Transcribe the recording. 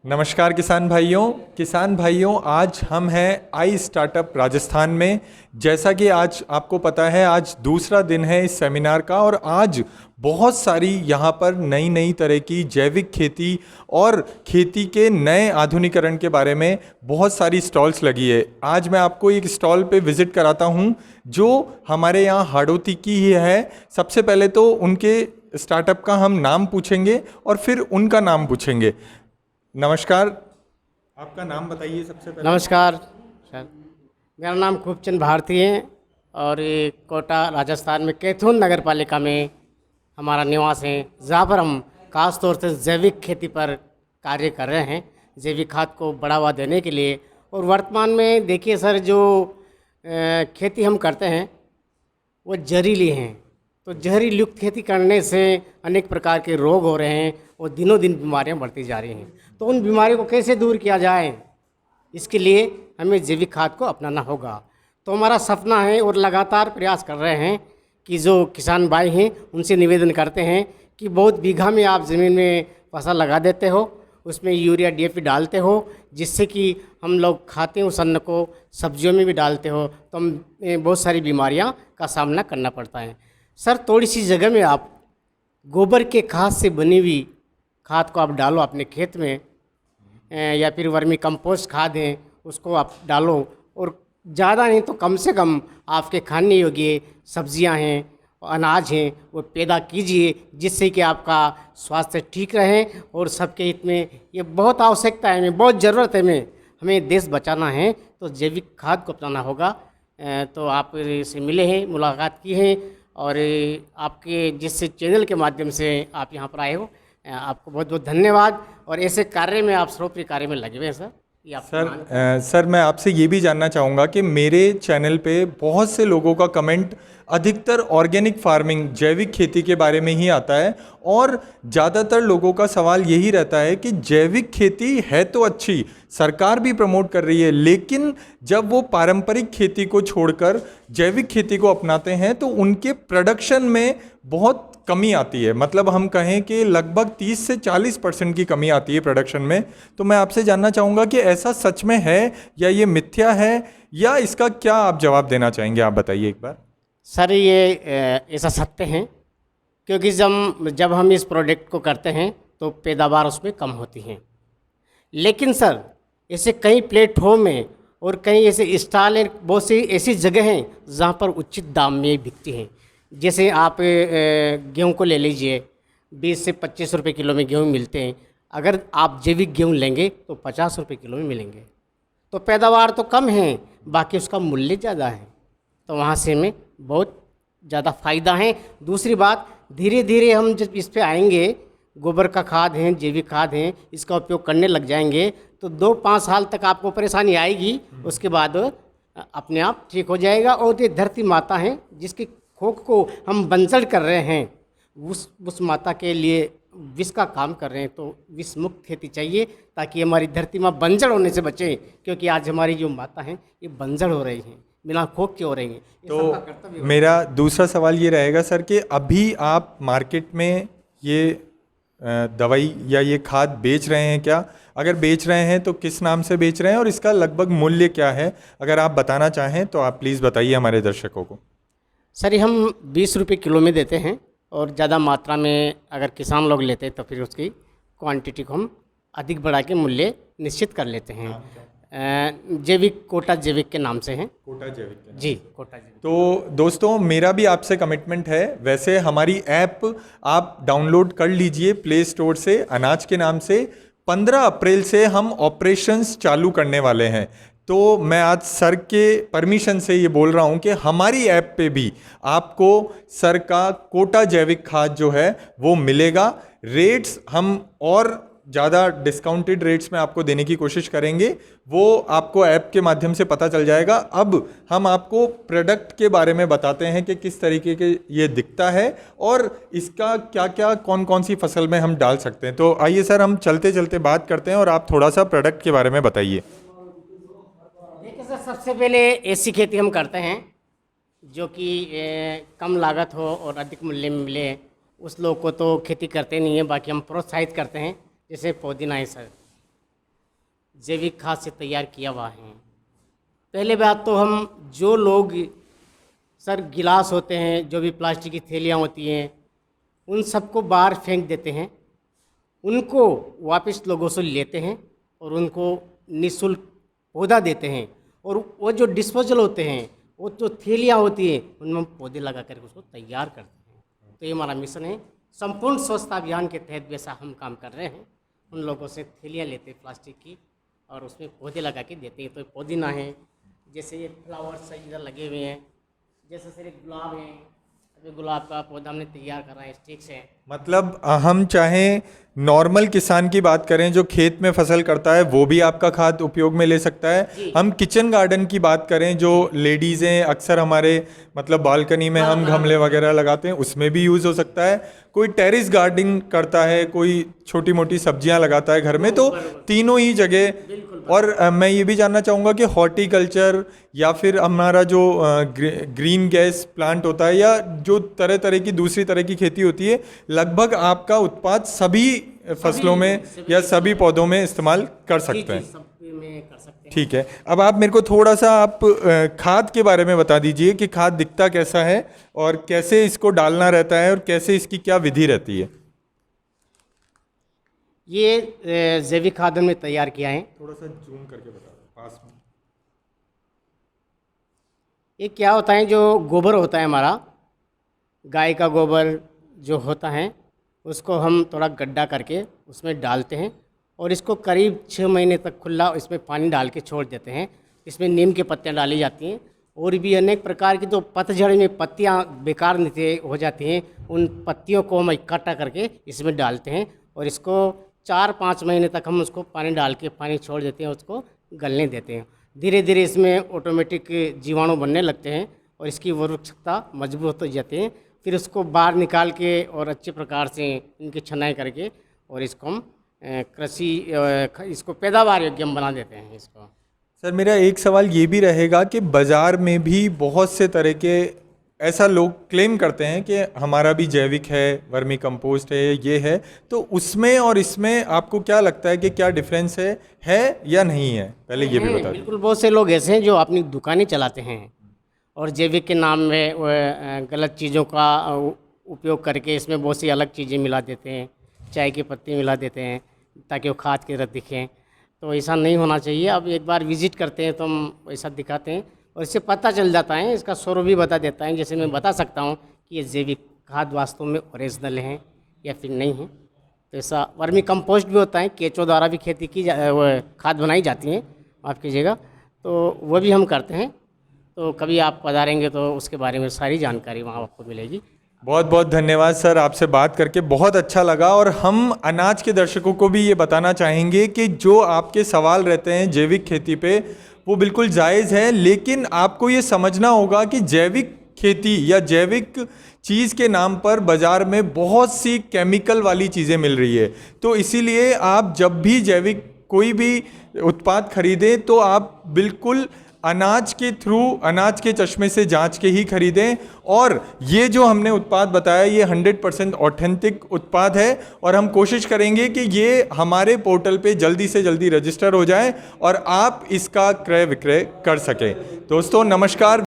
नमस्कार किसान भाइयों, आज हम हैं आई स्टार्टअप राजस्थान में। जैसा कि आज आपको पता है, आज दूसरा दिन है इस सेमिनार का और आज बहुत सारी यहाँ पर नई नई तरह की जैविक खेती और खेती के नए आधुनिकीकरण के बारे में बहुत सारी स्टॉल्स लगी है। आज मैं आपको एक स्टॉल पे विज़िट कराता हूँ जो हमारे यहाँ हाड़ौती की ही है। सबसे पहले तो उनके स्टार्टअप का हम नाम पूछेंगे और फिर उनका नाम पूछेंगे। नमस्कार, आपका नाम बताइए सबसे पहले। नमस्कार सर, मेरा नाम खूबचंद भारती है और ये कोटा राजस्थान में कैथून नगर पालिका में हमारा निवास है, जहाँ पर हम खास तौर से जैविक खेती पर कार्य कर रहे हैं, जैविक खाद को बढ़ावा देने के लिए। और वर्तमान में देखिए सर, जो खेती हम करते हैं वो जहरीली हैं, तो जहरीली युक्त खेती करने से अनेक प्रकार के रोग हो रहे हैं और दिनों दिन बीमारियां बढ़ती जा रही हैं। तो उन बीमारियों को कैसे दूर किया जाए, इसके लिए हमें जैविक खाद को अपनाना होगा। तो हमारा सपना है और लगातार प्रयास कर रहे हैं कि जो किसान भाई हैं उनसे निवेदन करते हैं कि बहुत बीघा में आप ज़मीन में फसल लगा देते हो, उसमें यूरिया डीएपी डालते हो, जिससे कि हम लोग खाते हैं उस अन्न को, सब्जियों में भी डालते हो, तो हम बहुत सारी बीमारियाँ का सामना करना पड़ता है। सर, थोड़ी सी जगह में आप गोबर के खाद से बनी हुई खाद को आप डालो अपने खेत में, या फिर वर्मी कंपोस्ट खाद है उसको आप डालो, और ज़्यादा नहीं तो कम से कम आपके खाने योग्य सब्जियां हैं, अनाज हैं, वो पैदा कीजिए, जिससे कि आपका स्वास्थ्य ठीक रहे और सबके हित में ये बहुत आवश्यकता है, हमें बहुत ज़रूरत है, हमें देश बचाना है तो जैविक खाद को अपनाना होगा। तो आप से मिले हैं, मुलाकात की है और आपके जिस चैनल के माध्यम से आप यहाँ पर आए हो, आपको बहुत बहुत धन्यवाद। और ऐसे कार्य में आप सर्वोपरि कार्य में लगे हुए हैं सर। सर मैं आपसे ये भी जानना चाहूँगा कि मेरे चैनल पे बहुत से लोगों का कमेंट अधिकतर ऑर्गेनिक फार्मिंग, जैविक खेती के बारे में ही आता है और ज़्यादातर लोगों का सवाल यही रहता है कि जैविक खेती है तो अच्छी, सरकार भी प्रमोट कर रही है, लेकिन जब वो पारंपरिक खेती को छोड़कर जैविक खेती को अपनाते हैं तो उनके प्रोडक्शन में बहुत कमी आती है। मतलब हम कहें कि लगभग 30 से 40% की कमी आती है प्रोडक्शन में। तो मैं आपसे जानना चाहूँगा कि ऐसा सच में है या ये मिथ्या है, या इसका क्या आप जवाब देना चाहेंगे, आप बताइए एक बार। सर, ये ऐसा सत्य है, क्योंकि जब हम इस प्रोडक्ट को करते हैं तो पैदावार उसमें कम होती हैं। लेकिन सर, ऐसे कई प्लेटफॉर्म हैं और कई ऐसे स्टॉल हैं, बहुत सी ऐसी जगह हैं जहाँ पर उचित दाम में बिकती हैं। जैसे आप गेहूं को ले लीजिए, 20 से 25 रुपये किलो में गेहूं मिलते हैं। अगर आप जैविक गेहूं लेंगे तो 50 रुपये किलो में मिलेंगे। तो पैदावार तो कम है, बाकी उसका मूल्य ज़्यादा है, तो वहाँ से हमें बहुत ज़्यादा फ़ायदा है। दूसरी बात, धीरे धीरे हम जब इस पे आएंगे, गोबर का खाद है, जैविक खाद है, इसका उपयोग करने लग जाएंगे तो 2-5 साल तक आपको परेशानी आएगी, उसके बाद अपने आप ठीक हो जाएगा। और ये धरती माता है जिसकी खोख को हम बंजर कर रहे हैं, उस माता के लिए विष का काम कर रहे हैं। तो विष मुक्त खेती चाहिए ताकि हमारी धरती माँ बंजर होने से बचे, क्योंकि आज हमारी जो माता हैं ये बंजर हो रही हैं, बिना खोख के हो रही हैं। तो मेरा दूसरा सवाल ये रहेगा सर कि अभी आप मार्केट में ये दवाई या ये खाद बेच रहे हैं क्या? अगर बेच रहे हैं तो किस नाम से बेच रहे हैं और इसका लगभग मूल्य क्या है? अगर आप बताना चाहें तो आप प्लीज़ बताइए हमारे दर्शकों को। सर, हम 20 रुपये किलो में देते हैं और ज़्यादा मात्रा में अगर किसान लोग लेते हैं तो फिर उसकी क्वांटिटी को हम अधिक बढ़ा के मूल्य निश्चित कर लेते हैं। जैविक, कोटा जैविक के नाम से हैं। कोटा जैविक के नाम जी, कोटा जैविक। तो दोस्तों, मेरा भी आपसे कमिटमेंट है। वैसे हमारी ऐप आप डाउनलोड कर लीजिए प्ले स्टोर से, अनाज के नाम से। 15 अप्रैल से हम ऑपरेशंस चालू करने वाले हैं। तो मैं आज सर के परमिशन से ये बोल रहा हूँ कि हमारी ऐप पे भी आपको सर का कोटा जैविक खाद जो है वो मिलेगा। रेट्स हम और ज़्यादा डिस्काउंटेड रेट्स में आपको देने की कोशिश करेंगे, वो आपको ऐप के माध्यम से पता चल जाएगा। अब हम आपको प्रोडक्ट के बारे में बताते हैं कि किस तरीके के ये दिखता है और इसका क्या क्या, कौन कौन सी फसल में हम डाल सकते हैं। तो आइए सर, हम चलते चलते बात करते हैं और आप थोड़ा सा प्रोडक्ट के बारे में बताइए। देखिए सर, सबसे पहले ऐसी खेती हम करते हैं जो कि कम लागत हो और अधिक मूल्य में मिले। उस लोग को तो खेती करते नहीं है, बाकी हम प्रोत्साहित करते हैं। जैसे पुदीना है सर, जैविक खाद से तैयार किया हुआ है। पहले बात तो हम जो लोग सर गिलास होते हैं, जो भी प्लास्टिक की थैलियाँ होती हैं, उन सबको बाहर फेंक देते हैं। उनको वापस लोगों से लेते हैं और उनको निःशुल्क पौधा देते हैं। और वो जो डिस्पोजल होते हैं, वो जो थैलियाँ होती हैं, उनमें हम पौधे लगा करके उसको तैयार करते हैं। तो ये हमारा मिशन है। संपूर्ण स्वच्छता अभियान के तहत वैसा हम काम कर रहे हैं। उन लोगों से थैलियाँ लेते हैं प्लास्टिक की और उसमें पौधे लगा के देते हैं। तो पुदीना है, जैसे ये फ्लावर्स इधर लगे हुए हैं, जैसे सर एक गुलाब है, अभी गुलाब का पौधा हमने तैयार कर रहा है स्टिक से। मतलब हम चाहें नॉर्मल किसान की बात करें जो खेत में फसल करता है, वो भी आपका खाद उपयोग में ले सकता है। हम किचन गार्डन की बात करें, जो लेडीज़ हैं अक्सर हमारे मतलब बालकनी में हम गमले वगैरह लगाते हैं, उसमें भी यूज़ हो सकता है। कोई टेरेस गार्डनिंग करता है, कोई छोटी मोटी सब्जियां लगाता है घर में, तो तीनों ही जगह। और मैं ये भी जानना चाहूँगा कि हॉर्टिकल्चर या फिर हमारा जो ग्रीन गैस प्लांट होता है या जो तरह तरह की दूसरी तरह की खेती होती है, लगभग आपका उत्पाद सभी फसलों में या सभी पौधों में इस्तेमाल कर सकते हैं। सब में कर सकते हैं। ठीक है, अब आप मेरे को थोड़ा सा आप खाद के बारे में बता दीजिए कि खाद दिखता कैसा है और कैसे इसको डालना रहता है और कैसे इसकी क्या विधि रहती है। ये जैविक खाद हमने तैयार किया है। थोड़ा सा जूम करके बता पास में। ये क्या होता है, जो गोबर होता है हमारा, गाय का गोबर जो होता है, उसको हम थोड़ा गड्ढा करके उसमें डालते हैं और इसको करीब 6 महीने तक खुला इसमें पानी डाल के छोड़ देते हैं। इसमें नीम की पत्तियाँ डाली जाती हैं और भी अनेक प्रकार की, जो पतझड़ में पत्तियाँ बेकार नीचे हो जाती हैं, उन पत्तियों को हम इकट्ठा करके इसमें डालते हैं और इसको 4-5 महीने तक हम उसको पानी डाल के पानी छोड़ देते हैं, उसको गलने देते हैं। धीरे धीरे इसमें ऑटोमेटिक जीवाणु बनने लगते हैं और इसकी उर्वरकता मजबूत हो जाती है। फिर उसको बाहर निकाल के और अच्छे प्रकार से इनकी छनाई करके और इसको हम इसको पैदावार योग्य हम बना देते हैं इसको। सर मेरा एक सवाल ये भी रहेगा कि बाज़ार में भी बहुत से तरह के ऐसा लोग क्लेम करते हैं कि हमारा भी जैविक है, वर्मी कंपोस्ट है, ये है, तो उसमें और इसमें आपको क्या लगता है कि क्या डिफरेंस है या नहीं है? पहले ये भी बता दीजिए। बिल्कुल, बहुत से लोग ऐसे हैं जो अपनी दुकानें चलाते हैं और जैविक के नाम में गलत चीज़ों का उपयोग करके इसमें बहुत सी अलग चीज़ें मिला देते हैं, चाय की पत्ती मिला देते हैं ताकि वो खाद की तरह दिखें। तो ऐसा नहीं होना चाहिए। अब एक बार विजिट करते हैं तो हम ऐसा दिखाते हैं और इससे पता चल जाता है, इसका स्वरूप भी बता देता है। जैसे मैं बता सकता हूँ कि ये जैविक खाद वास्तव में ओरिजिनल हैं या फिर नहीं है। तो ऐसा वर्मी कंपोस्ट भी होता है, केंचुओं द्वारा भी खेती की खाद बनाई जाती है, माफ़ कीजिएगा, तो वो भी हम करते हैं। तो कभी आप पधारेंगे तो उसके बारे में सारी जानकारी वहाँ आपको मिलेगी। बहुत बहुत धन्यवाद सर, आपसे बात करके बहुत अच्छा लगा। और हम अनाज के दर्शकों को भी ये बताना चाहेंगे कि जो आपके सवाल रहते हैं जैविक खेती पे, वो बिल्कुल जायज़ है, लेकिन आपको ये समझना होगा कि जैविक खेती या जैविक चीज़ के नाम पर बाज़ार में बहुत सी केमिकल वाली चीज़ें मिल रही है। तो इसीलिए आप जब भी जैविक कोई भी उत्पाद खरीदें तो आप बिल्कुल अनाज के थ्रू, अनाज के चश्मे से जांच के ही खरीदें। और ये जो हमने उत्पाद बताया, ये 100% ऑथेंटिक उत्पाद है और हम कोशिश करेंगे कि ये हमारे पोर्टल पे जल्दी से जल्दी रजिस्टर हो जाए और आप इसका क्रय विक्रय कर सकें। दोस्तों नमस्कार।